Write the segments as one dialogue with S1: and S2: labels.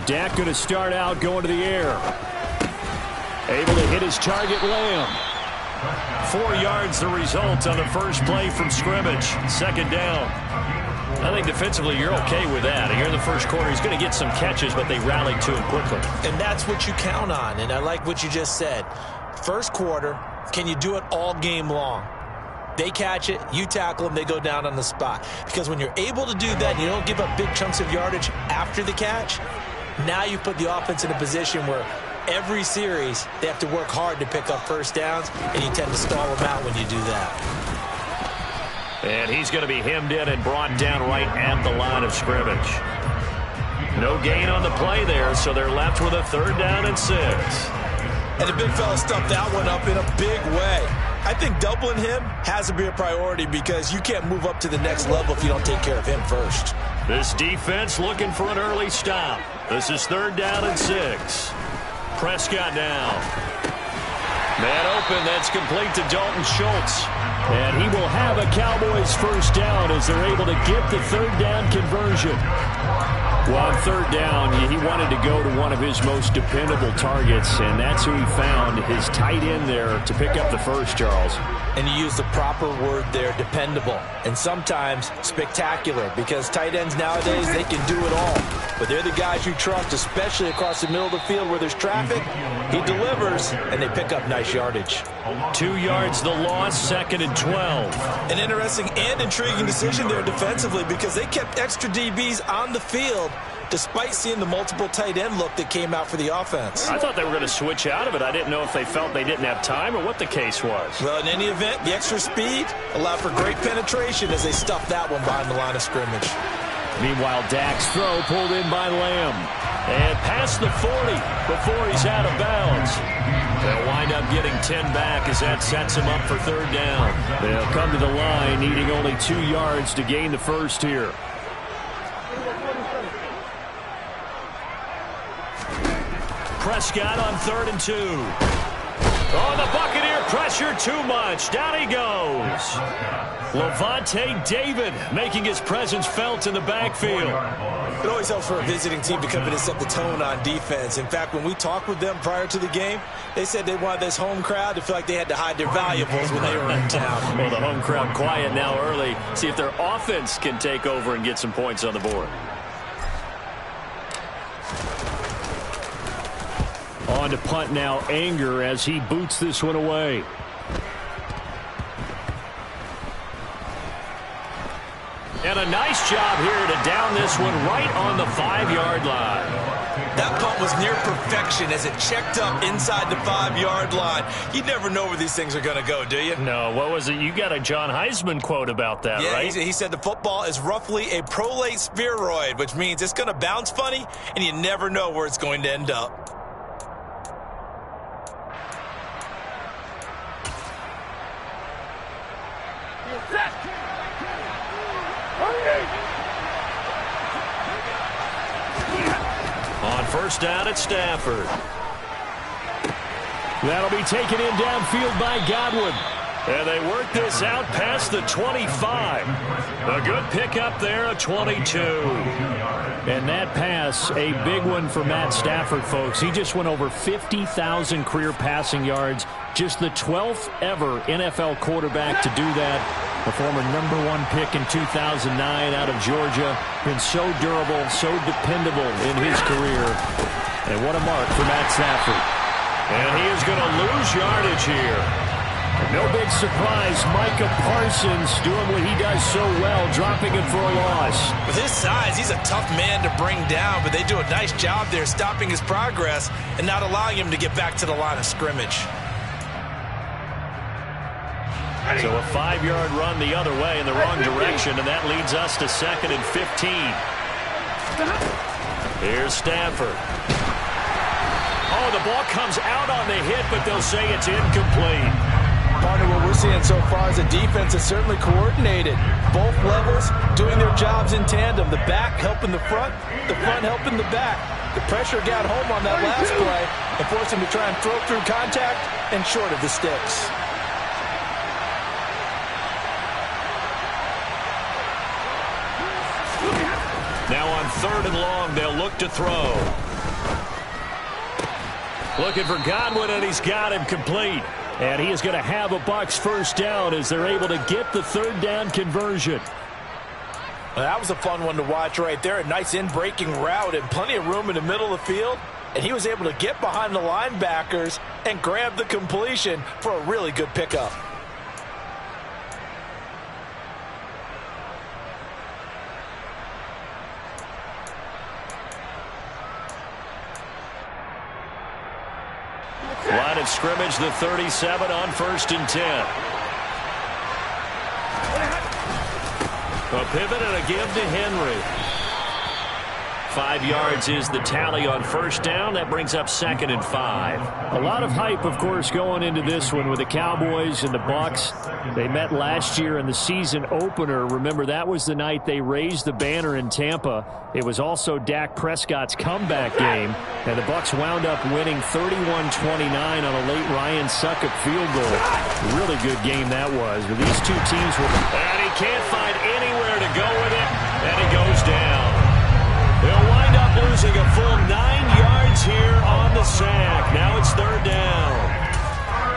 S1: Dak going to start out going to the air. Able to hit his target, Lamb. 4 yards the result on the first play from scrimmage. Second down. I think defensively you're okay with that. Here in the first quarter, he's going to get some catches, but they rallied to him quickly.
S2: And that's what you count on, and I like what you just said. First quarter, can you do it all game long? They catch it, you tackle them, they go down on the spot. Because when you're able to do that and you don't give up big chunks of yardage after the catch, now you put the offense in a position where every series they have to work hard to pick up first downs, and you tend to stall them out when you do that.
S1: And he's going to be hemmed in and brought down right at the line of scrimmage. No gain on the play there, so they're left with a 3rd down and 6.
S2: And the big fella stuffed that one up in a big way. I think doubling him has to be a priority because you can't move up to the next level if you don't take care of him first.
S1: This defense looking for an early stop. This is 3rd down and 6. Prescott now. Man open, that's complete to Dalton Schultz. And he will have a Cowboys first down as they're able to get the 3rd down conversion. Well, on 3rd down, he wanted to go to one of his most dependable targets, and that's who he found, his tight end there, to pick up the first, Charles.
S2: And you use the proper word there, dependable, and sometimes spectacular, because tight ends nowadays, they can do it all. But they're the guys you trust, especially across the middle of the field where there's traffic. He delivers, and they pick up nice yardage.
S1: 2 yards the loss, 2nd and 12.
S2: An interesting and intriguing decision there defensively because they kept extra DBs on the field despite seeing the multiple tight end look that came out for the offense.
S1: I thought they were going to switch out of it. I didn't know if they felt they didn't have time or what the case was.
S2: Well, in any event, the extra speed allowed for great penetration as they stuffed that one behind the line of scrimmage.
S1: Meanwhile, Dak's throw pulled in by Lamb. And past the 40 before he's out of bounds. They'll wind up getting 10 back as that sets him up for 3rd down. They'll come to the line needing only 2 yards to gain the first here. Prescott on 3rd and 2. Oh, the Buccaneer pressure too much. Down he goes. Lavonte David making his presence felt in the backfield.
S2: It always helps for a visiting team to come in and set the tone on defense. In fact, when we talked with them prior to the game, they said they wanted this home crowd to feel like they had to hide their valuables when they were in town.
S1: Well, the home crowd quiet now early. See if their offense can take over and get some points on the board. On to punt now, Anger, as he boots this one away. And a nice job here to down this one right on the 5-yard line.
S2: That punt was near perfection as it checked up inside the 5-yard line. You never know where these things are going to go, do you?
S1: No, what was it? You got a John Heisman quote about that, right?
S2: Yeah, he said the football is roughly a prolate spheroid, which means it's going to bounce funny, and you never know where it's going to end up.
S1: On 1st down at Stafford. That'll be taken in downfield by Godwin. And they work this out past the 25. A good pickup there, a 22. And that pass, a big one for Matt Stafford, folks. He just went over 50,000 career passing yards. Just the 12th ever NFL quarterback to do that. The former #1 pick in 2009 out of Georgia. Been so durable, so dependable in his career. And what a mark for Matt Stafford. And he is going to lose yardage here. No big surprise, Micah Parsons doing what he does so well, dropping him for a loss.
S2: With his size, he's a tough man to bring down, but they do a nice job there stopping his progress and not allowing him to get back to the line of scrimmage.
S1: So a 5-yard run the other way in the wrong direction, and that leads us to 2nd and 15. Here's Stafford. Oh, the ball comes out on the hit, but they'll say it's incomplete.
S2: Partner, what we're seeing so far is a defense that's certainly coordinated. Both levels doing their jobs in tandem. The back helping the front helping the back. The pressure got home on that last play and forced him to try and throw through contact and short of the sticks.
S1: Now on 3rd and long, they'll look to throw. Looking for Godwin, and he's got him complete. And he is going to have a Bucs first down as they're able to get the third down conversion.
S2: Well, that was a fun one to watch right there. A nice in-breaking route and plenty of room in the middle of the field. And he was able to get behind the linebackers and grab the completion for a really good pickup.
S1: Line of scrimmage, the 37 on 1st and 10. A pivot and a give to Henry. 5 yards is the tally on first down. That brings up 2nd and 5.
S3: A lot of hype, of course, going into this one with the Cowboys and the Bucs. They met last year in the season opener. Remember, that was the night they raised the banner in Tampa. It was also Dak Prescott's comeback game, and the Bucs wound up winning 31-29 on a late Ryan Succop field goal. Really good game that was. But these two teams were...
S1: And he can't find anywhere to go with it, and he goes down. They'll wind up losing a full 9 yards here on the sack. Now it's 3rd down.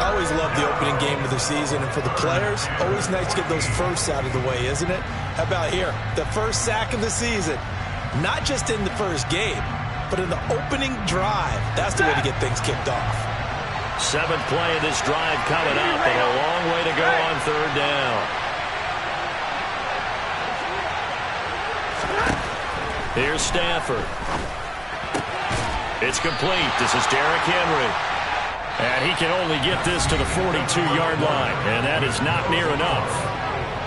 S2: I always love the opening game of the season, and for the players, always nice to get those firsts out of the way, isn't it? How about here? The first sack of the season. Not just in the first game, but in the opening drive. That's the way to get things kicked off.
S1: 7th play of this drive coming up, and a long way to go on 3rd down. Here's Stafford. It's complete. This is Derrick Henry. And he can only get this to the 42-yard line. And that is not near enough.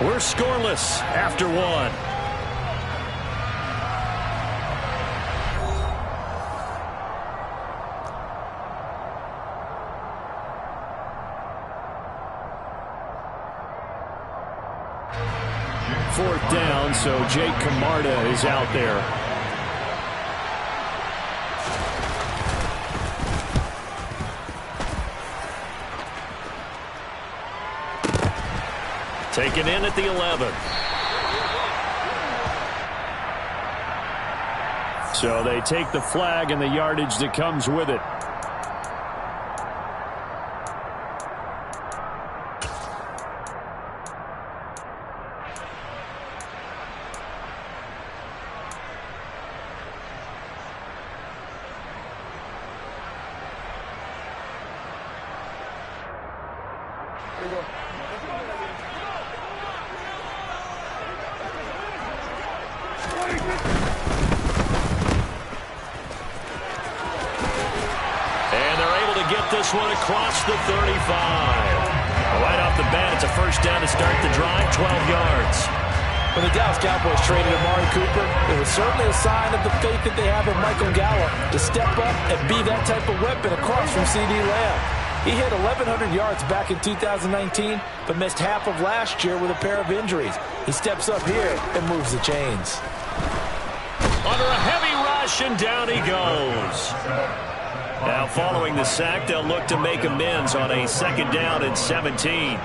S1: We're scoreless after 1.
S3: Fourth down, so Jake Camarda is out there.
S1: Taken in at the 11.
S3: So they take the flag and the yardage that comes with it.
S1: This one across the 35. Right off the bat, it's a first down to start the drive, 12 yards.
S2: When the Dallas Cowboys traded Amari Cooper, it was certainly a sign of the faith that they have in Michael Gallup to step up and be that type of weapon across from C.D. Lamb. He hit 1,100 yards back in 2019, but missed half of last year with a pair of injuries. He steps up here and moves the chains.
S1: Under a heavy rush, and down he goes. Now following the sack, they'll look to make amends on a 2nd down and 17.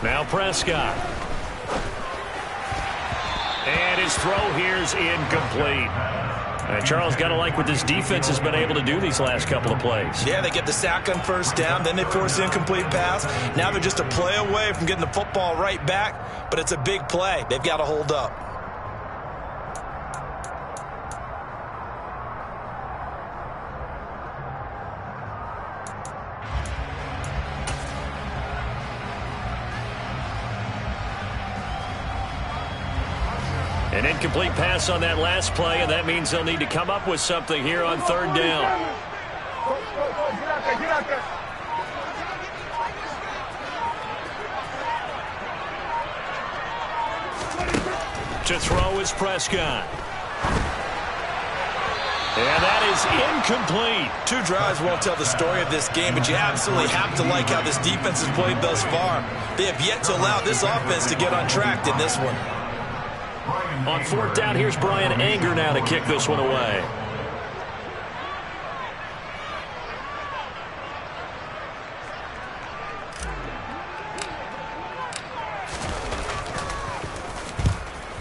S1: Now Prescott. And his throw here's incomplete. And Charles, got to like what this defense has been able to do these last couple of plays.
S2: Yeah, they get the sack on first down, then they force the incomplete pass. Now they're just a play away from getting the football right back, but it's a big play. They've got to hold up.
S1: An incomplete pass on that last play, and that means they'll need to come up with something here on 3rd down. To throw is Prescott. And that is incomplete.
S2: 2 drives won't tell the story of this game, but you absolutely have to like how this defense has played thus far. They have yet to allow this offense to get on track in this one.
S1: On 4th down, here's Brian Anger now to kick this one away.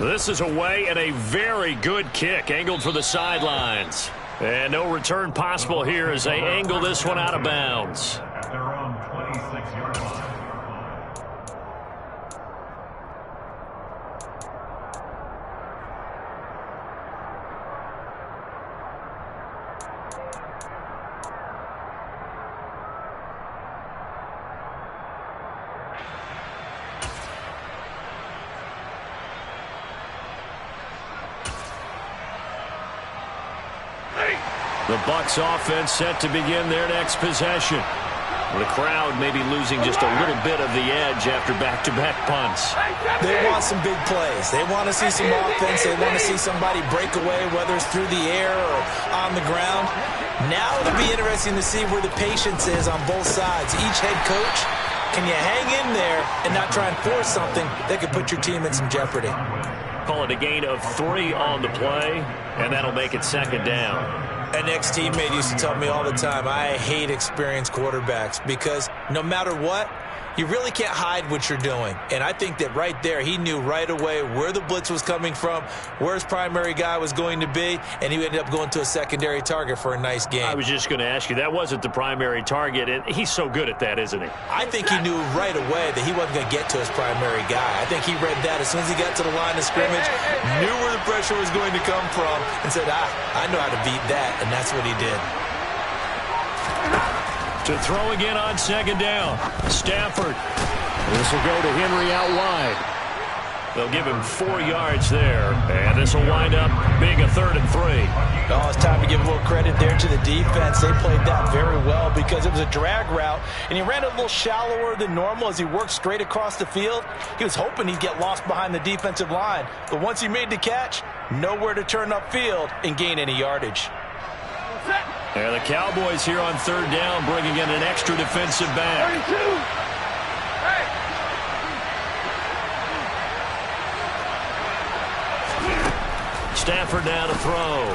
S1: This is away and a very good kick angled for the sidelines. And no return possible here as they angle this one out of bounds.
S4: At their own 26-yard line.
S1: The Bucs offense set to begin their next possession. The crowd may be losing just a little bit of the edge after back-to-back punts.
S2: They want some big plays. They want to see some offense. They want to see somebody break away, whether it's through the air or on the ground. Now it'll be interesting to see where the patience is on both sides. Each head coach, can you hang in there and not try and force something that could put your team in some jeopardy?
S1: Call it a gain of 3 on the play, and that'll make it second down.
S2: An ex-teammate used to tell me all the time, I hate experienced quarterbacks because no matter what, you really can't hide what you're doing. And I think that right there, he knew right away where the blitz was coming from, where his primary guy was going to be, and he ended up going to a secondary target for a nice game.
S1: I was just going to ask you, that wasn't the primary target, and he's so good at that, isn't he?
S2: I think he knew right away that he wasn't going to get to his primary guy. I think he read that as soon as he got to the line of scrimmage, knew where the pressure was going to come from, and said, I know how to beat that, and that's what he did.
S1: To throw again on second down. Stafford. This will go to Henry out wide. They'll give him 4 yards there, and this will wind up being a 3rd and 3.
S2: Oh, it's time to give a little credit there to the defense. They played that very well because it was a drag route, and he ran a little shallower than normal as he worked straight across the field. He was hoping he'd get lost behind the defensive line, but once he made the catch, nowhere to turn upfield and gain any yardage.
S1: And the Cowboys here on 3rd down, bringing in an extra defensive back.
S4: 32. Hey.
S1: Stafford now to throw.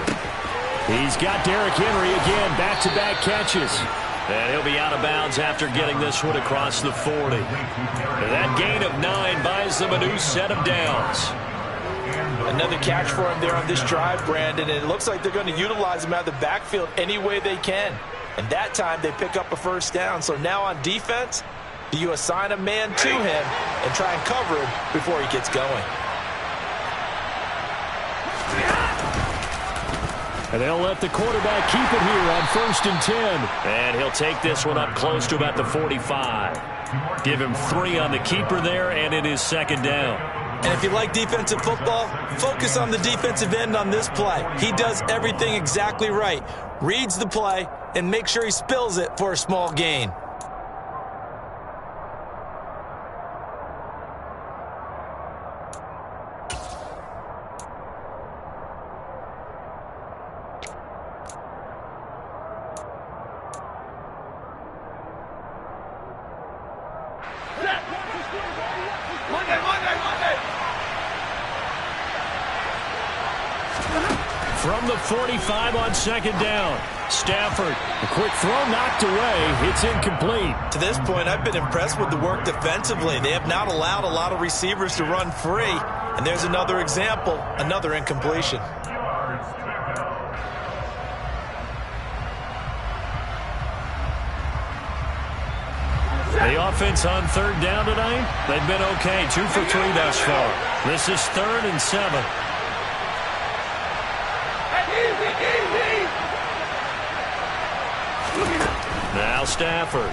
S1: He's got Derrick Henry again, back-to-back catches. And he'll be out of bounds after getting this one across the 40. And that gain of 9 buys them a new set of downs.
S2: Another catch for him there on this drive, Brandon, and it looks like they're going to utilize him out of the backfield any way they can. And that time they pick up a first down. So now on defense, do you assign a man to him and try and cover him before he gets going?
S3: And they'll let the quarterback keep it here on 1st and 10.
S1: And he'll take this one up close to about the 45. Give him 3 on the keeper there, and it is second down.
S2: And if you like defensive football, focus on the defensive end on this play. He does everything exactly right. Reads the play and makes sure he spills it for a small gain.
S1: From the 45 on second down, Stafford.
S3: A quick throw knocked away. It's incomplete.
S2: To this point, I've been impressed with the work defensively. They have not allowed a lot of receivers to run free. And there's another example, another incompletion.
S1: The offense on 3rd down tonight, they've been okay. 2 for 3 thus far. This is 3rd and 7. Now Stafford.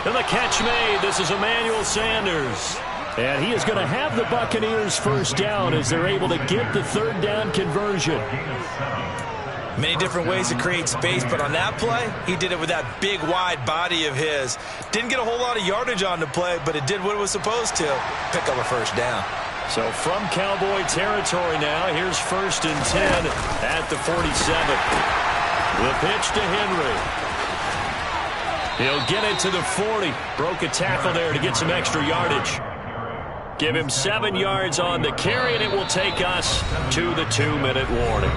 S1: And the catch made. This is Emmanuel Sanders.
S3: And he is going to have the Buccaneers first down as they're able to get the 3rd down conversion.
S2: Many different ways to create space, but on that play, he did it with that big, wide body of his. Didn't get a whole lot of yardage on the play, but it did what it was supposed to. Pick up a first down.
S1: So from Cowboy territory now, here's 1st and 10 at the 47. The pitch to Henry. He'll get it to the 40. Broke a tackle there to get some extra yardage. Give him 7 yards on the carry, and it will take us to the 2-minute warning.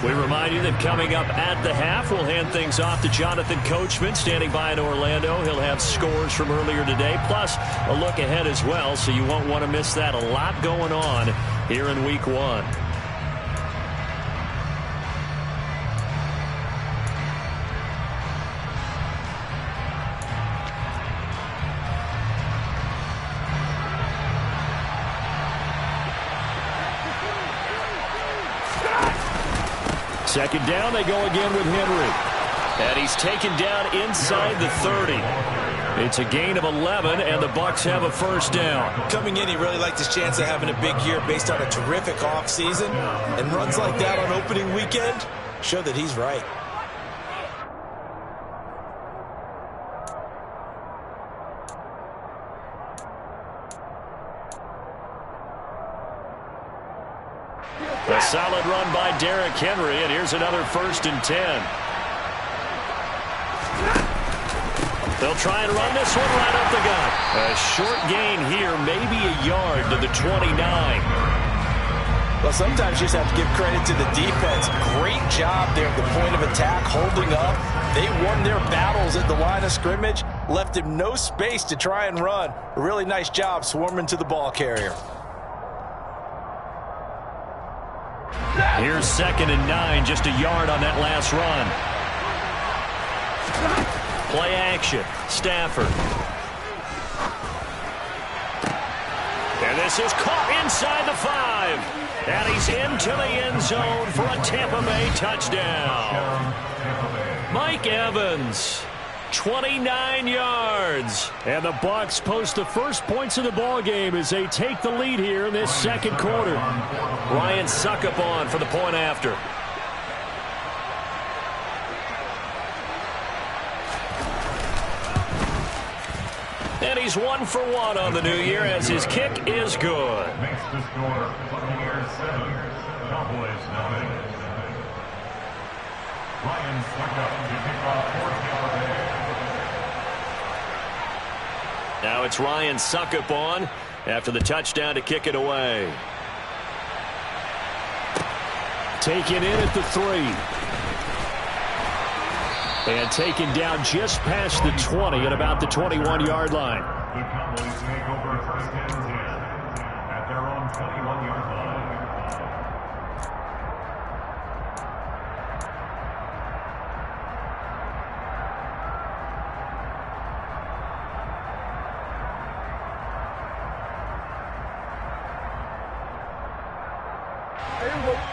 S1: We remind you that coming up at the half, we'll hand things off to Jonathan Coachman, standing by in Orlando. He'll have scores from earlier today, plus a look ahead as well, so you won't want to miss that. A lot going on here in Week 1.
S3: Second down, they go again with Henry.
S1: And he's taken down inside the 30. It's a gain of 11, and the Bucs have a first down.
S2: Coming in, he really liked his chance of having a big year based on a terrific offseason. And runs like that on opening weekend show that he's right.
S1: A solid run by Derrick Henry, and here's another 1st and 10. They'll try and run this one right up the gut. A short gain here, maybe a yard to the 29.
S2: Well, sometimes you just have to give credit to the defense. Great job there at the point of attack, holding up. They won their battles at the line of scrimmage, left him no space to try and run. A really nice job swarming to the ball carrier.
S1: Here's 2nd and 9, just a yard on that last run. Play action, Stafford. And this is caught inside the 5. And he's into the end zone for a Tampa Bay touchdown. Mike Evans, 29 yards.
S3: And the Bucs post the first points of the ball game as they take the lead here in this second quarter.
S1: Ryan Succop on for the point after. And he's 1 for 1 on the new year as his kick is good.
S4: Makes the score Buccaneers 7, Cowboys 9. Ryan Succop to kick off for Tampa Bay.
S1: Now it's Ryan Succop on after the touchdown to kick it away.
S3: Taken in at the 3. And taken down just past the 20 at about the 21-yard line.
S4: The Cowboys take over 1st and 10 at their own 21-yard line.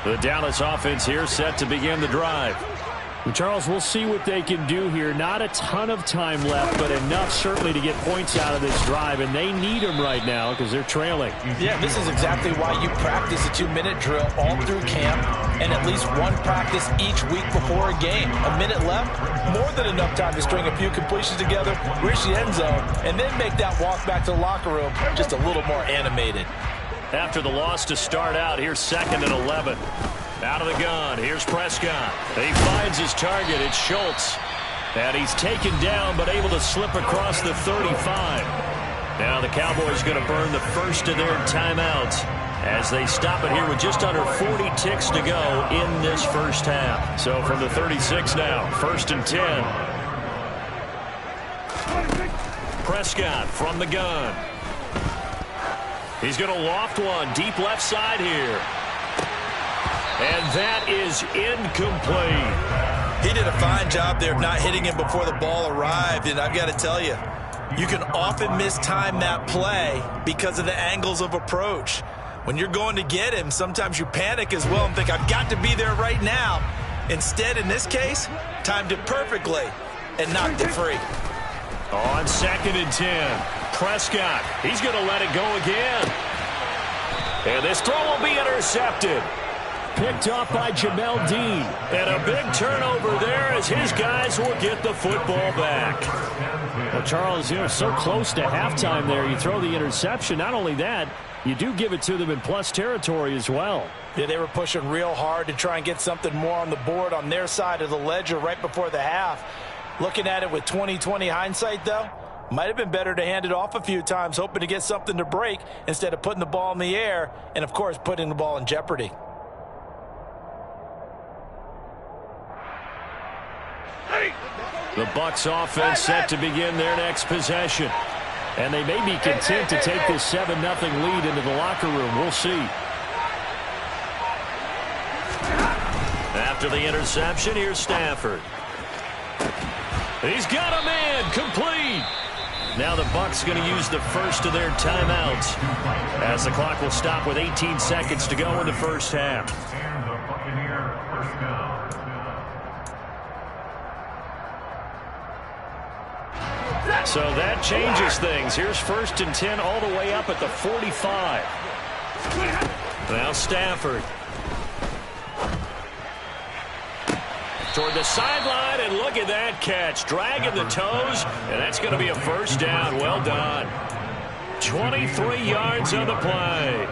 S1: The Dallas offense here set to begin the drive.
S3: And Charles, we'll see what they can do here. Not a ton of time left, but enough certainly to get points out of this drive, and they need them right now because they're trailing.
S2: Yeah, this is exactly why you practice a 2-minute drill all through camp and at least one practice each week before a game. A minute left, more than enough time to string a few completions together, reach the end zone, and then make that walk back to the locker room just a little more animated.
S1: After the loss to start out, here's 2nd and 11. Out of the gun, here's Prescott. He finds his target, it's Schultz. And he's taken down, but able to slip across the 35. Now the Cowboys going to burn the first of their timeouts as they stop it here with just under 40 ticks to go in this first half. So from the 36 now, 1st and 10. Prescott from the gun. He's going to loft one deep left side here. And that is incomplete.
S2: He did a fine job there of not hitting him before the ball arrived, and I've got to tell you, you can often mistime that play because of the angles of approach. When you're going to get him, sometimes you panic as well and think, I've got to be there right now. Instead, in this case, timed it perfectly and knocked it free.
S1: On 2nd and 10, Prescott, he's going to let it go again. And this throw will be intercepted.
S3: Picked off by Jamel Dean.
S1: And a big turnover there as his guys will get the football back.
S3: Well, Charles, so close to halftime there. You throw the interception. Not only that, you do give it to them in plus territory as well.
S2: Yeah, they were pushing real hard to try and get something more on the board on their side of the ledger right before the half. Looking at it with 20/20 hindsight, though, Might have been better to hand it off a few times, hoping to get something to break instead of putting the ball in the air and, of course, putting the ball in jeopardy.
S1: The Bucs offense set to begin their next possession. And they may be content to take this 7-0 lead into the locker room. We'll see. After the interception, here's Stafford. He's got a man complete. Now the Bucs going to use the first of their timeouts as the clock will stop with 18 seconds to go in the first half. So that changes things. Here's 1st and 10 all the way up at the 45. Now Stafford. Toward the sideline, and look at that catch. Dragging the toes, and that's going to be a first down. Well done. 23 yards on the play.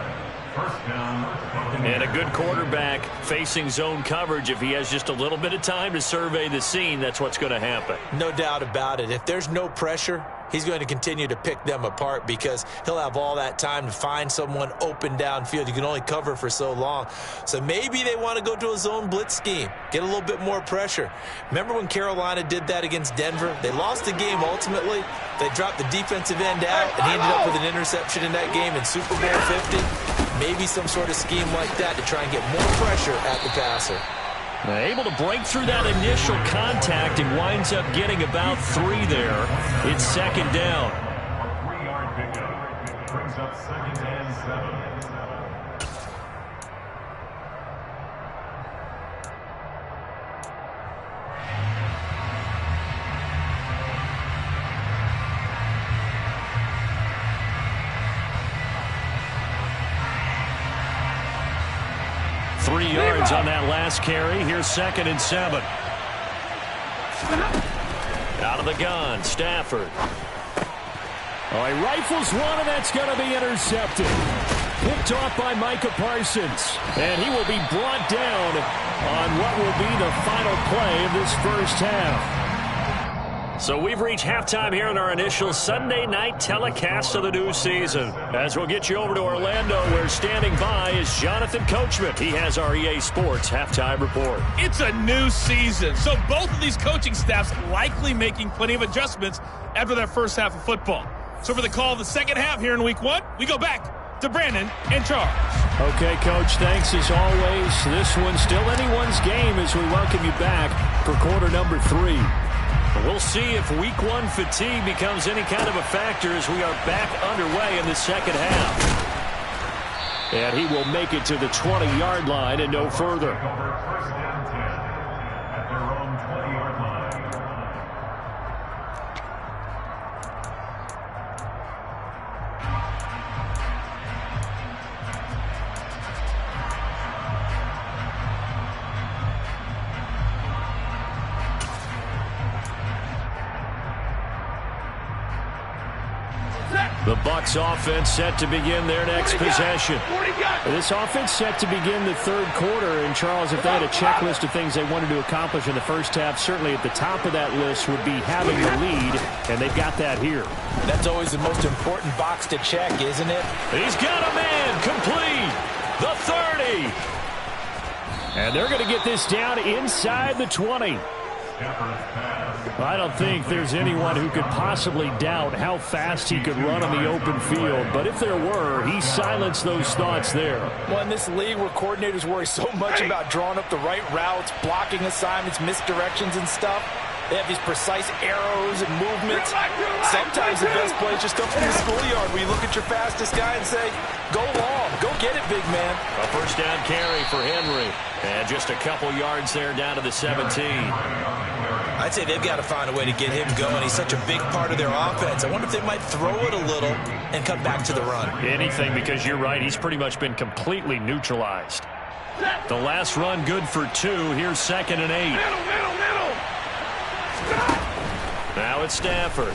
S1: And a good quarterback facing zone coverage. If he has just a little bit of time to survey the scene, that's what's going to happen.
S2: No doubt about it. If there's no pressure, he's going to continue to pick them apart because he'll have all that time to find someone open downfield. You can only cover for so long. So maybe they want to go to a zone blitz scheme, get a little bit more pressure. Remember when Carolina did that against Denver? They lost the game ultimately. They dropped the defensive end out, and he ended up with an interception in that game in Super Bowl 50. Maybe some sort of scheme like that to try and get more pressure at the passer.
S1: Able to break through that initial contact and winds up getting about 3 there. It's 2nd down.
S4: A 3-yard pickup brings up 2nd and 7.
S1: 3 yards on that last carry. Here's 2nd and 7. Out of the gun, Stafford.
S3: Oh, he rifles one, and that's going to be intercepted. Picked off by Micah Parsons. And he will be brought down on what will be the final play of this first half.
S1: So we've reached halftime here in our initial Sunday night telecast of the new season. As we'll get you over to Orlando, where standing by is Jonathan Coachman. He has our EA Sports halftime report.
S5: It's a new season, so both of these coaching staffs likely making plenty of adjustments after that first half of football. So for the call of the second half here in week 1, we go back to Brandon and Charles.
S3: Okay, Coach, thanks as always. This one's still anyone's game as we welcome you back for quarter number 3.
S1: We'll see if week 1 fatigue becomes any kind of a factor as we are back underway in the second half.
S3: And he will make it to the 20-yard line and no further.
S4: First and 10 at their own 20-yard line.
S1: The Bucs offense set to begin their next possession.
S3: This offense set to begin the third quarter. And, Charles, if they had a checklist of things they wanted to accomplish in the first half, certainly at the top of that list would be having the lead, and they've got that here.
S2: That's always the most important box to check, isn't it?
S1: He's got a man complete. The 30.
S3: And they're going to get this down inside the 20. I don't think there's anyone who could possibly doubt how fast he could run on the open field. But if there were, he silenced those thoughts there.
S2: Well, in this league where coordinators worry so much about drawing up the right routes, blocking assignments, misdirections and stuff, they have these precise arrows and movements. Sometimes the best play is just up in the schoolyard where you look at your fastest guy and say, go long, go get it, big man.
S1: A first down carry for Henry. And just a couple yards there down to the 17.
S2: I'd say they've got to find a way to get him going. He's such a big part of their offense. I wonder if they might throw it a little and come back to the run.
S1: Anything, because you're right. He's pretty much been completely neutralized. The last run good for 2. Here's 2nd and 8.
S4: Middle.
S1: Now it's Stafford.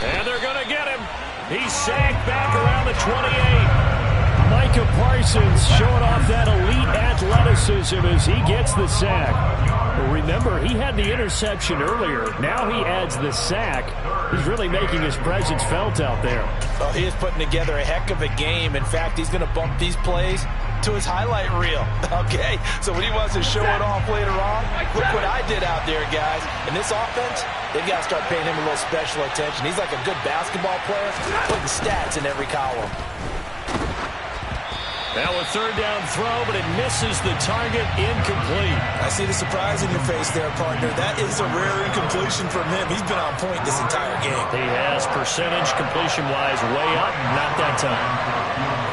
S1: And they're going to get him. He's sacked back around the 28.
S3: Micah Parsons showing off that elite athleticism as he gets the sack. Well, remember, he had the interception earlier. Now he adds the sack. He's really making his presence felt out there.
S2: Oh, he is putting together a heck of a game. In fact, he's going to bump these plays to his highlight reel. Okay, so when he wants to show it off later on, look what I did out there, guys. In this offense, they've got to start paying him a little special attention. He's like a good basketball player, putting stats in every column.
S1: Now a third down throw, but it misses the target, incomplete.
S2: I see the surprise in your face there, partner. That is a rare incompletion from him. He's been on point this entire game.
S1: He has percentage completion-wise way up, not that time.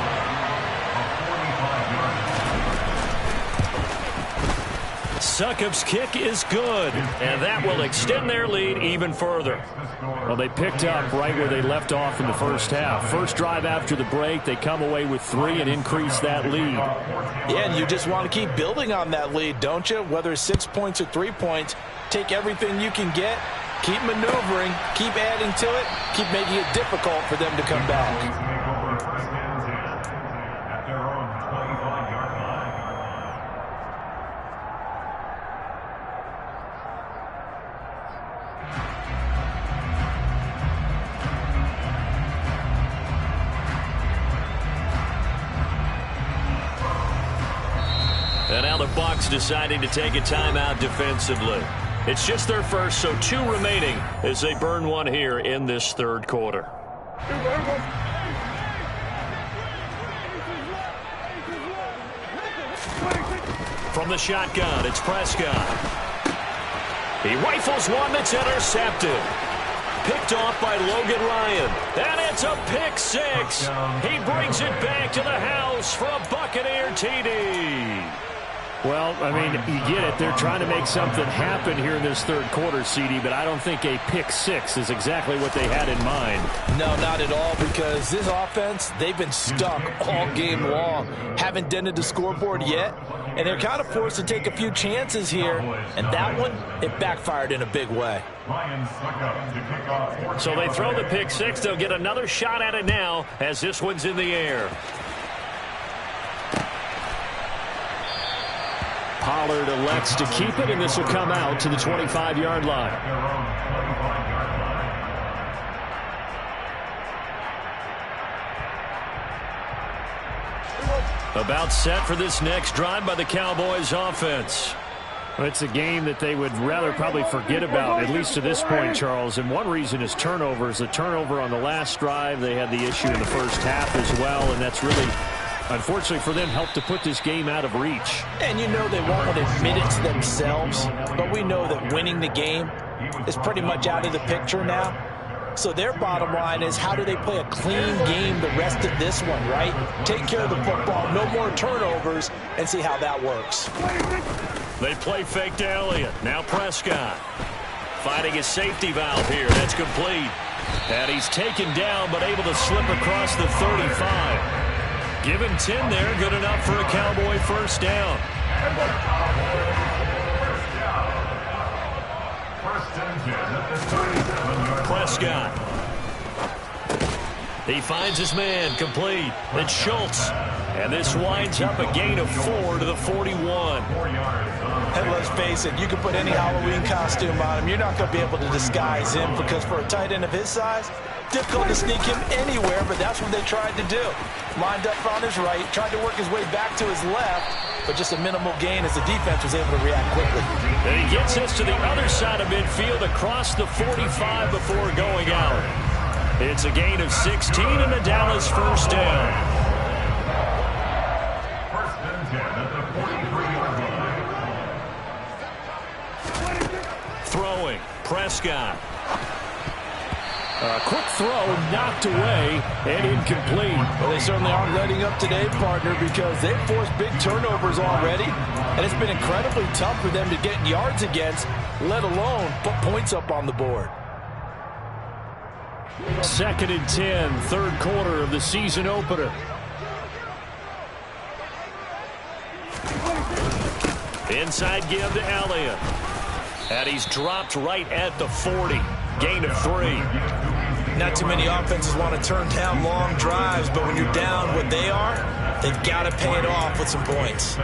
S1: Succop's kick is good, and that will extend their lead even further.
S3: Well, they picked up right where they left off in the first half. First drive after the break, they come away with 3 and increase that lead.
S2: Yeah, and you just want to keep building on that lead, don't you? Whether it's 6 points or 3 points, take everything you can get, keep maneuvering, keep adding to it, keep making it difficult for them to come back.
S1: And now the Bucs deciding to take a timeout defensively. It's just their first, so 2 remaining as they burn one here in this third quarter. From the shotgun, it's Prescott. He rifles one that's intercepted. Picked off by Logan Ryan. And it's a pick 6. He brings it back to the house for a Buccaneer TD.
S3: Well, I mean, you get it. They're trying to make something happen here in this third quarter, CD, but I don't think a pick 6 is exactly what they had in mind.
S2: No, not at all, because this offense, they've been stuck all game long. Haven't dented the scoreboard yet, and they're kind of forced to take a few chances here, and that one, it backfired in a big way.
S1: So they throw the pick 6. They'll get another shot at it now as this one's in the air.
S3: Pollard elects to keep it, and this will come out to the 25-yard line.
S1: About set for this next drive by the Cowboys offense.
S3: Well, it's a game that they would rather probably forget about, at least to this point, Charles. And one reason is turnovers. A turnover on the last drive. They had the issue in the first half as well, and that's really, unfortunately for them, helped to put this game out of reach.
S2: And you know they won't admit it to themselves, but we know that winning the game is pretty much out of the picture now. So their bottom line is, how do they play a clean game the rest of this one, right? Take care of the football, no more turnovers, and see how that works.
S1: They play fake to Elliott. Now Prescott finding his safety valve here. That's complete. And he's taken down, but able to slip across the 35. Give him 10 there. Good enough for a Cowboy first down. Prescott. He finds his man, complete. It's Schultz. And this winds up a gain of 4 to the 41.
S2: And let's face it, you can put any Halloween costume on him. You're not going to be able to disguise him, because for a tight end of his size, difficult to sneak him anywhere, but that's what they tried to do. Lined up on his right, tried to work his way back to his left, but just a minimal gain as the defense was able to react quickly.
S1: And he gets us to the other side of midfield across the 45 before going out. It's a gain of 16 and a Dallas first down.
S4: First and 10 at the 43-yard line.
S1: Throwing, Prescott.
S3: A quick throw knocked away and incomplete.
S2: Well, they certainly aren't letting up today, partner, because they've forced big turnovers already, and it's been incredibly tough for them to get yards against, let alone put points up on the board.
S3: 2nd and 10, third quarter of the season opener.
S1: Inside give to Elliott. And he's dropped right at the 40. Gain of 3.
S2: Not too many offenses want to turn down long drives, but when you're down what they are, They've got to pay it off with some points.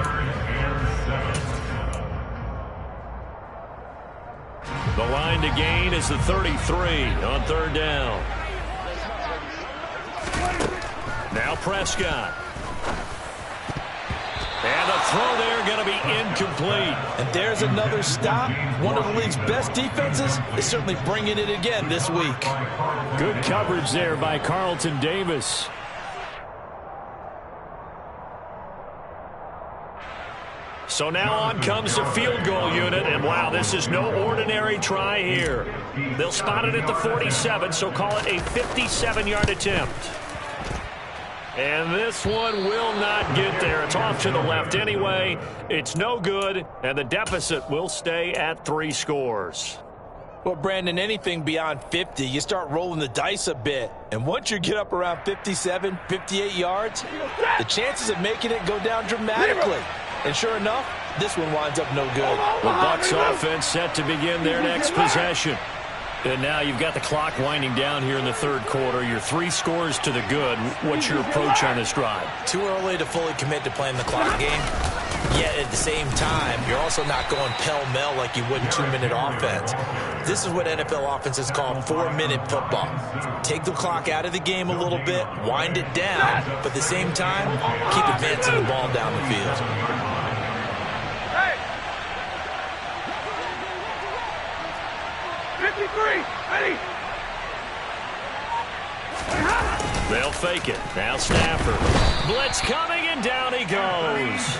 S1: The line to gain is the 33 on third down. Now Prescott. And the throw there going to be incomplete.
S2: And there's another stop. One of the league's best defenses is certainly bringing it again this week.
S3: Good coverage there by Carlton Davis.
S1: So now on comes the field goal unit, and wow, this is no ordinary try here. They'll spot it at the 47, so call it a 57-yard attempt. And this one will not get there. It's off to the left anyway. It's no good, and the deficit will stay at 3 scores.
S2: Well, Brandon, anything beyond 50, you start rolling the dice a bit. And once you get up around 57, 58 yards, the chances of making it go down dramatically. And sure enough, this one winds up no good.
S1: The Bucs offense set to begin their next possession. And now you've got the clock winding down here in the third quarter. You're 3 scores to the good. What's your approach on this drive?
S2: Too early to fully commit to playing the clock game. Yet at the same time, you're also not going pell-mell like you would in 2-minute offense. This is what NFL offenses call 4-minute football. Take the clock out of the game a little bit, wind it down, but at the same time, keep advancing the ball down the field.
S1: They'll fake it. Now Stafford. Blitz coming, and down he goes.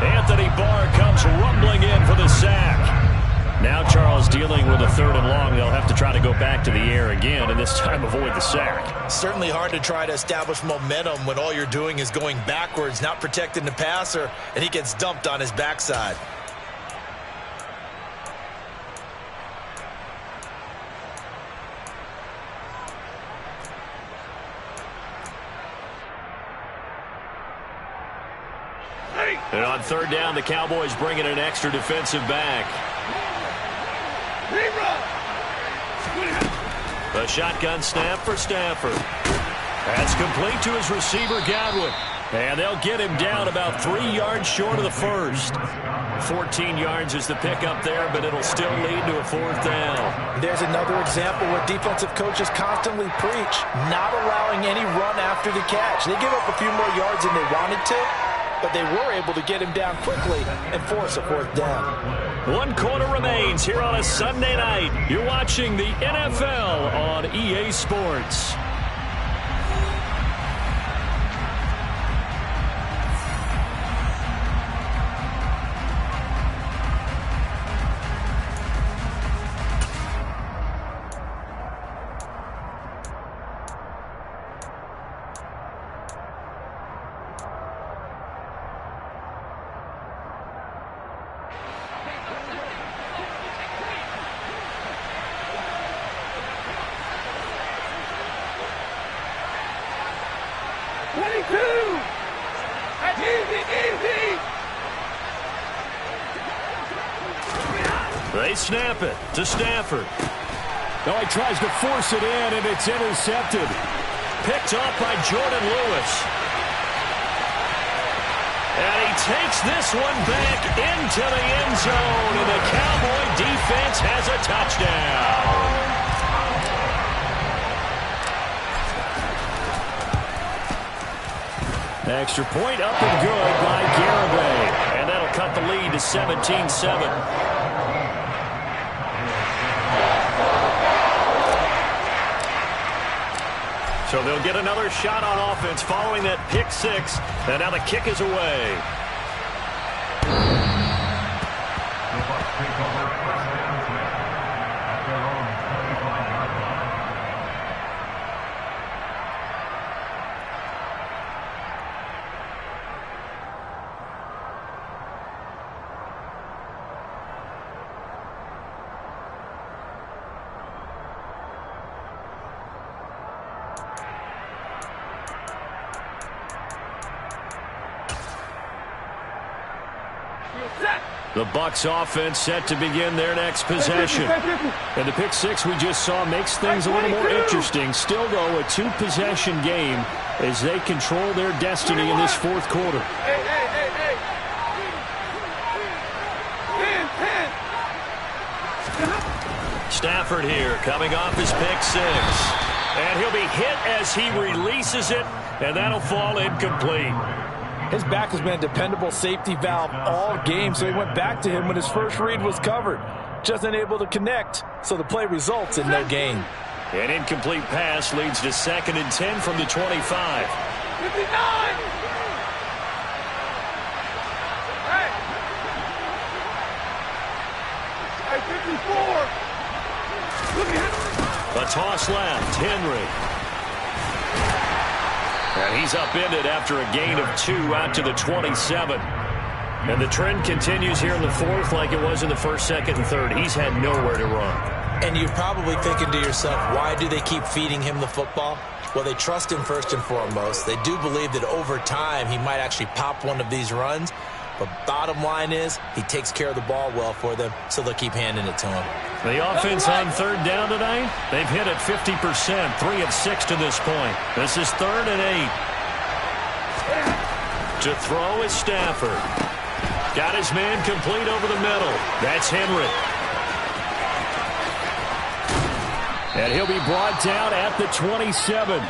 S1: Anthony Barr comes rumbling in for the sack. Now Charles dealing with a 3rd and long. They'll have to try to go back to the air again, and this time avoid the sack.
S2: Certainly hard to try to establish momentum when all you're doing is going backwards, not protecting the passer, and he gets dumped on his backside.
S1: And on 3rd down, the Cowboys bring in an extra defensive back. A shotgun snap for Stafford. That's complete to his receiver, Godwin. And they'll get him down about 3 yards short of the first. 14 yards is the pickup there, but it'll still lead to a 4th down.
S2: There's another example where defensive coaches constantly preach, not allowing any run after the catch. They give up a few more yards than they wanted to, but they were able to get him down quickly and force a 4th down.
S1: 1 quarter remains here on a Sunday night. You're watching the NFL on EA Sports. They snap it to Stafford.
S3: Oh, he tries to force it in, and it's intercepted.
S1: Picked off by Jordan Lewis. And he takes this one back into the end zone, and the Cowboy defense has a touchdown.
S3: Extra point up and good by Garibay.
S1: And that'll cut the lead to 17-7. So they'll get another shot on offense following that pick 6. And now the kick is away. The Bucs offense set to begin their next possession. And the pick six we just saw makes things a little more interesting. Still, though, a two-possession game as they control their destiny in this fourth quarter. Stafford here coming off his pick six. And he'll be hit as he releases it, and that'll fall incomplete.
S2: His back has been a dependable safety valve all game, so he went back to him when his first read was covered. Just unable to connect, so the play results in no gain.
S1: An incomplete pass leads to 2nd and 10 from the 25.
S6: 59! Hey, 54! Look at him!
S1: A toss left, Henry. And he's upended after a gain of 2 out to the 27. And the trend continues here in the fourth like it was in the first, second, and third. He's had nowhere to run.
S2: And you're probably thinking to yourself, why do they keep feeding him the football? Well, they trust him first and foremost. They do believe that over time he might actually pop one of these runs. But bottom line is he takes care of the ball well for them, so they'll keep handing it to him.
S1: The offense on third down tonight, they've hit it 50%, 3 of 6 to this point. This is 3rd and 8. To throw is Stafford. Got his man complete over the middle. That's Henry. And he'll be brought down at the 27.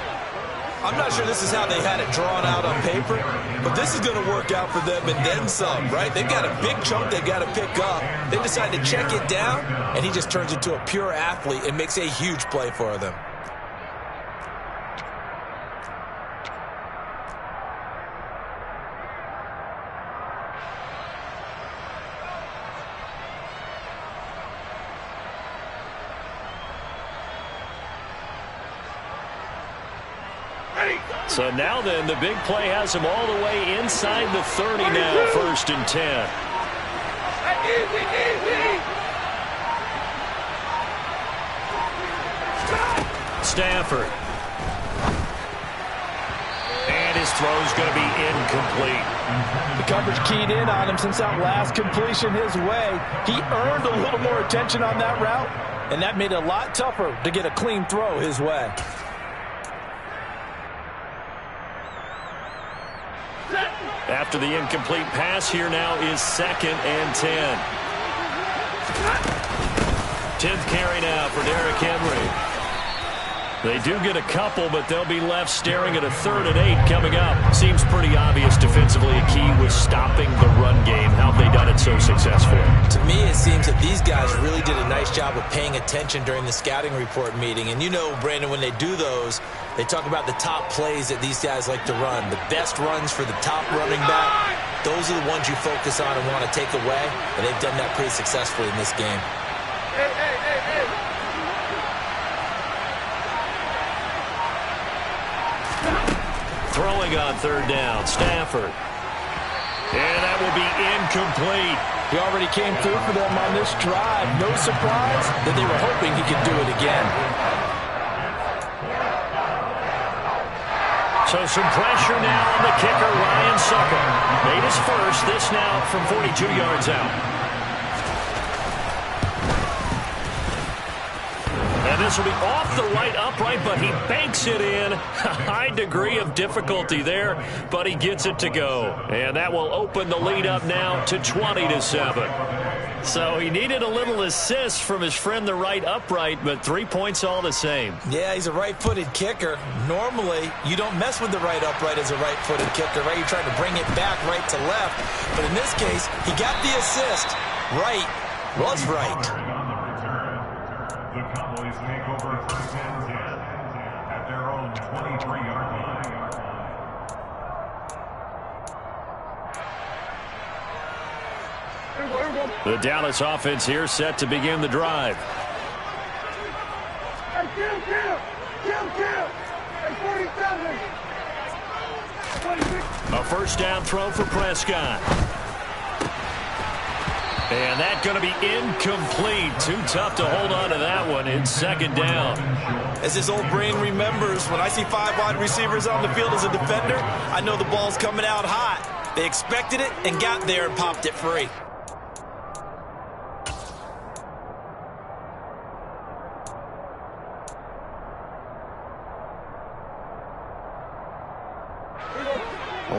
S2: I'm not sure this is how they had it drawn out on paper, but this is going to work out for them and then some, right? They've got a big chunk they've got to pick up. They decide to check it down, and he just turns into a pure athlete and makes a huge play for them.
S1: So now then, the big play has him all the way inside the 30 now, 1st and 10. Stafford. And his throw's going to be incomplete.
S2: The coverage keyed in on him since that last completion his way. He earned a little more attention on that route, and that made it a lot tougher to get a clean throw his way.
S1: After the incomplete pass, here now is 2nd and 10. 10th carry now for Derrick Henry. They do get a couple, but they'll be left staring at a 3rd and 8 coming up. Seems pretty obvious defensively a key was stopping the run game. How have they done it so successfully?
S2: To me, it seems that these guys really did a nice job of paying attention during the scouting report meeting. And you know, Brandon, when they do those, they talk about the top plays that these guys like to run. The best runs for the top running back. Those are the ones you focus on and want to take away. And they've done that pretty successfully in this game.
S1: Throwing on 3rd down, Stafford. And that will be incomplete.
S2: He already came through for them on this drive. No surprise that they were hoping he could do it again.
S1: So some pressure now on the kicker, Ryan Succop. Made his first, this now from 42 yards out. And this will be off the right upright, but he banks it in. A high degree of difficulty there, but he gets it to go. And that will open the lead up now to 20-7. So he needed a little assist from his friend the right upright, but 3 points all the same.
S2: Yeah, he's a right-footed kicker. Normally, you don't mess with the right upright as a right-footed kicker, right? You're trying to bring it back right to left. But in this case, he got the assist. Right was right.
S4: The Cowboys make over 1st and 10 at their own 23-yard line.
S1: The Dallas offense here set to begin the drive.
S6: Hey, kill! Hey, 47! 26!
S1: A 1st down throw for Prescott. And that's going to be incomplete. Too tough to hold on to that one in 2nd down.
S2: As his old brain remembers, when I see 5 wide receivers on the field as a defender, I know the ball's coming out hot. They expected it and got there and popped it free.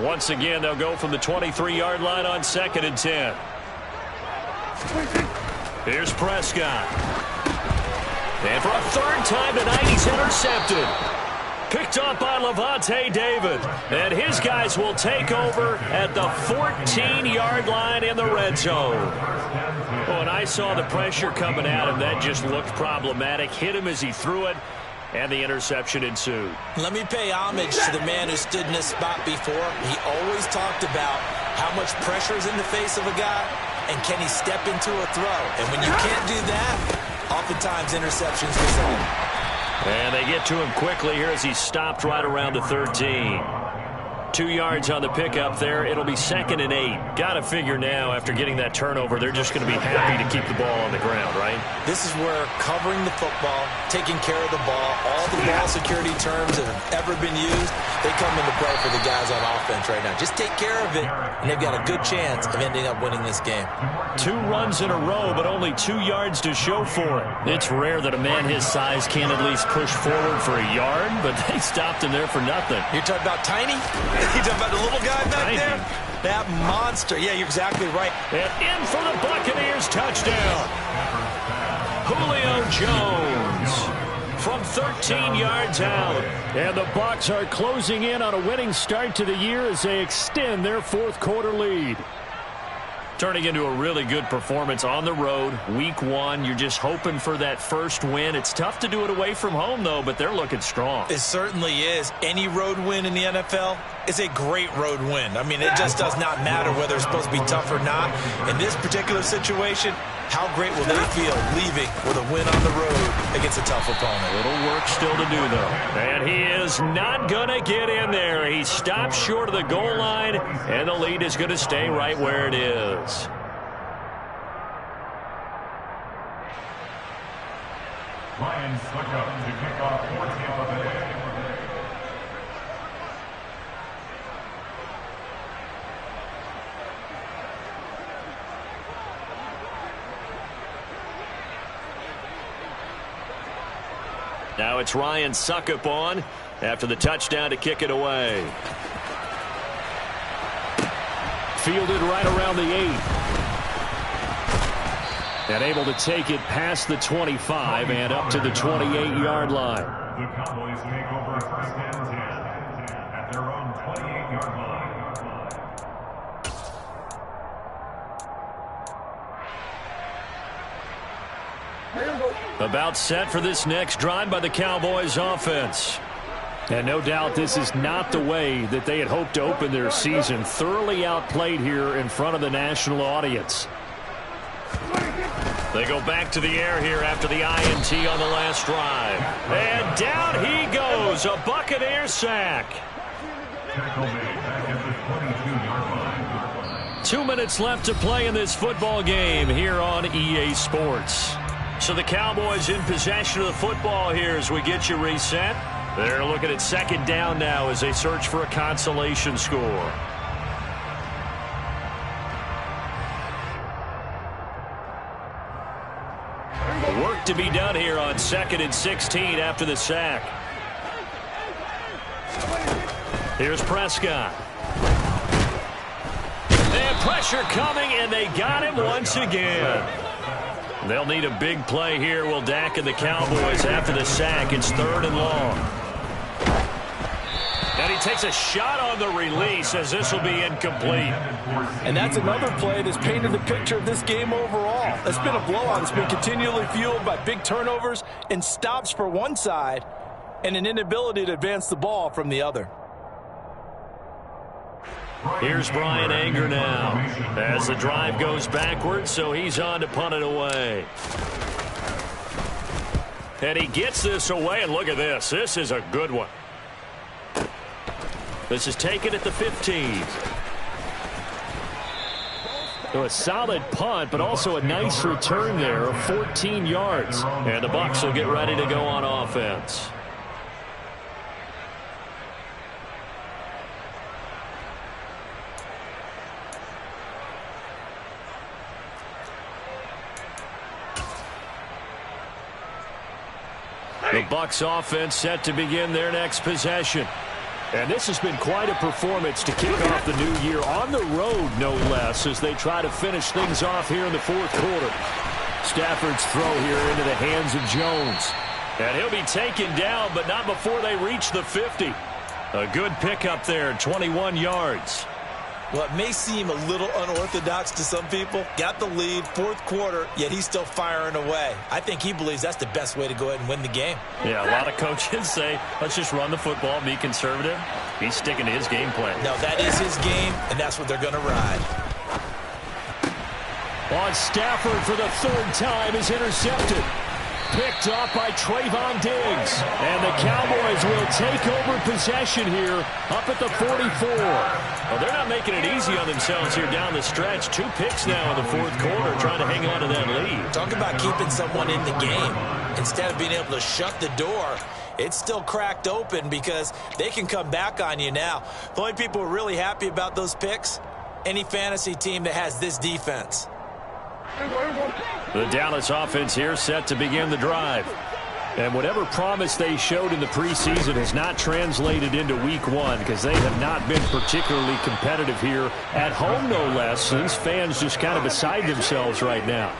S1: Once again, they'll go from the 23-yard line on 2nd and 10. Here's Prescott. And for a third time tonight, he's intercepted. Picked up by Lavonte David. And his guys will take over at the 14-yard line in the red zone. Oh, and I saw the pressure coming at him. That just looked problematic. Hit him as he threw it, and the interception ensued.
S2: Let me pay homage to the man who stood in this spot before. He always talked about how much pressure is in the face of a guy, and can he step into a throw. And when you can't do that, oftentimes interceptions result.
S1: And they get to him quickly here as he stopped right around the 13. 2 yards on the pickup there. It'll be 2nd and 8. Got to figure now, after getting that turnover, they're just going to be happy to keep the ball on the ground, right?
S2: This is where covering the football, taking care of the ball, all the ball security terms that have ever been used, they come into play for the guys on offense right now. Just take care of it, and they've got a good chance of ending up winning this game.
S1: 2 runs in a row, but only 2 yards to show for it. It's rare that a man his size can't at least push forward for a yard, but they stopped him there for nothing.
S2: You're talking about Tiny? You're talking about the little guy back there? That monster. Yeah, you're exactly right.
S1: And in for the Buccaneers touchdown. Julio Jones from 13 yards out.
S3: And the Bucs are closing in on a winning start to the year as they extend their 4th quarter lead.
S1: Turning into a really good performance on the road. Week 1, you're just hoping for that first win. It's tough to do it away from home, though, but they're looking strong.
S2: It certainly is. Any road win in the NFL is a great road win. I mean, it just does not matter whether it's supposed to be tough or not. In this particular situation, how great will they feel leaving with a win on the road against a tough opponent?
S1: Little work still to do, though. And he is not going to get in there. He stops short of the goal line, and the lead is going to stay right where it is.
S4: Lions look up to kick off 4th of the day.
S1: Now it's Ryan Succop on after the touchdown to kick it away.
S3: Fielded right around the 8. And able to take it past the 25 and up to the 28-yard line.
S4: The Cowboys make over 1st and 10 at their own 28-yard line.
S1: About set for this next drive by the Cowboys offense.
S3: And no doubt this is not the way that they had hoped to open their season. Thoroughly outplayed here in front of the national audience.
S1: They go back to the air here after the INT on the last drive. And down he goes, a Buccaneer sack.
S4: Tackle made back at the 22-yard line.
S1: 2 minutes left to play in this football game here on EA Sports. So the Cowboys in possession of the football here as we get you reset. They're looking at 2nd down now as they search for a consolation score. Work to be done here on 2nd and 16 after the sack. Here's Prescott. And pressure coming, and they got him once again. They'll need a big play here, will Dak and the Cowboys after the sack. It's 3rd and long. And he takes a shot on the release as this will be incomplete.
S7: And that's another play that's painted the picture of this game overall. It's been a blowout. It's been continually fueled by big turnovers and stops for one side and an inability to advance the ball from the other.
S1: Here's Bryan Anger now as the drive goes backwards, so he's on to punt it away. And he gets this away, and look at this. This is a good one. This is taken at the 15.
S3: So a solid punt, but also a nice return there of 14 yards.
S1: And the Bucs will get ready to go on offense. The Bucs offense set to begin their next possession.
S3: And this has been quite a performance to kick off the new year on the road, no less, as they try to finish things off here in the fourth quarter. Stafford's throw here into the hands of Jones. And he'll be taken down, but not before they reach the 50. A good pickup there, 21 yards.
S2: Well, it may seem a little unorthodox to some people. Got the lead, fourth quarter, yet he's still firing away. I think he believes that's the best way to go ahead and win the game.
S3: Yeah, a lot of coaches say, let's just run the football, be conservative. He's sticking to his game plan.
S2: No, that is his game, and that's what they're going to ride.
S3: On Stafford for the third time is intercepted. Picked off by Trayvon Diggs. And the Cowboys will take over possession here up at the 44. Well, they're not making it easy on themselves here down the stretch. 2 picks now in the fourth quarter trying to hang on to that lead.
S2: Talk about keeping someone in the game. Instead of being able to shut the door, it's still cracked open because they can come back on you now. The only people who are really happy about those picks, any fantasy team that has this defense.
S3: The Dallas offense here set to begin the drive. And whatever promise they showed in the preseason has not translated into week 1 because they have not been particularly competitive here at home, no less. These fans just kind of beside themselves right now.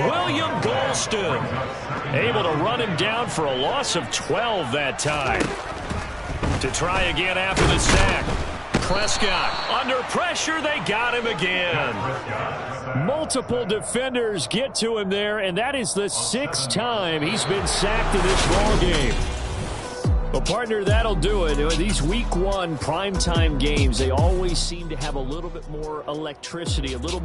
S3: William Golston able to run him down for a loss of 12 that time. To try again after the sack. Prescott under pressure. They got him again. Multiple defenders get to him there, and that is the 6th time he's been sacked in this ball game. Well, partner, that'll do it. These week 1 primetime games, they always seem to have a little bit more electricity, a little